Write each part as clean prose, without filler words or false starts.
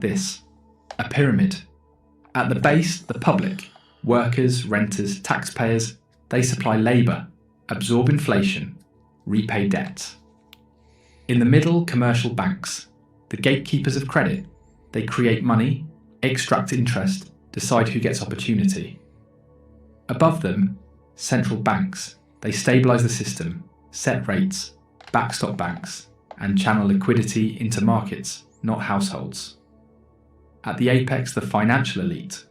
this: a pyramid. At the base, the public, workers, renters, taxpayers, they supply labour, absorb inflation, repay debts. In the middle, commercial banks, the gatekeepers of credit, they create money, extract interest, decide who gets opportunity. Above them, central banks, they stabilise the system, set rates, backstop banks, and channel liquidity into markets, not households. At the apex, the financial elite,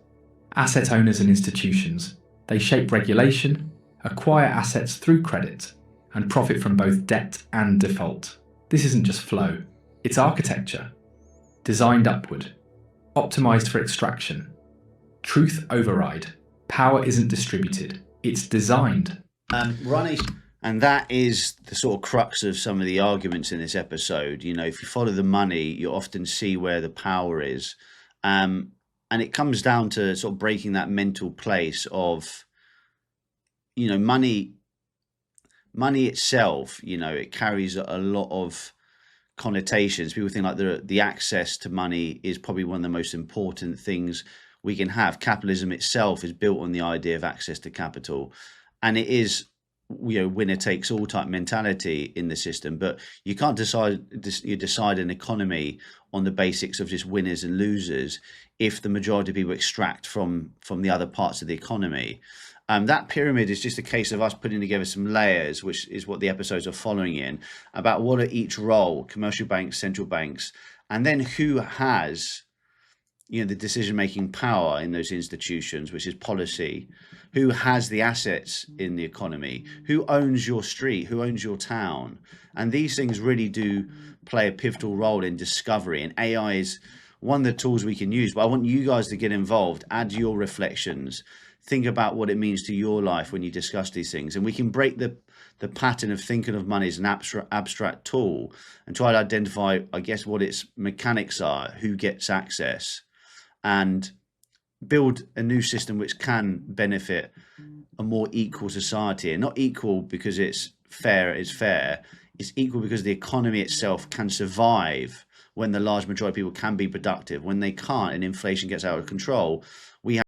asset owners and institutions, they shape regulation, acquire assets through credit, and profit from both debt and default. This isn't just flow, it's architecture, designed upward, optimised for extraction. Truth override. Power isn't distributed, it's designed. Ronnie, and that is the sort of crux of some of the arguments in this episode. You know, if you follow the money, you often see where the power is. And it comes down to sort of breaking that mental place of, you know, money itself, you know, it carries a lot of connotations. People think like the access to money is probably one of the most important things we can have. Capitalism itself is built on the idea of access to capital, and it is, you know, winner takes all type mentality in the system. But you can't decide an economy on the basics of just winners and losers if the majority of people extract from the other parts of the economy. That pyramid is just a case of us putting together some layers, which is what the episodes are following in, about what are each role: commercial banks, central banks, and then who has, you know, the decision-making power in those institutions, which is policy, who has the assets in the economy, who owns your street, who owns your town. And these things really do play a pivotal role in discovery, and AI is one of the tools we can use. But I want you guys to get involved, add your reflections, think about what it means to your life when you discuss these things, and we can break the pattern of thinking of money as an abstract tool and try to identify, I guess, what its mechanics are, who gets access, and build a new system which can benefit a more equal society. And not equal because it's fair, it's equal because the economy itself can survive when the large majority of people can be productive. When they can't and inflation gets out of control, we have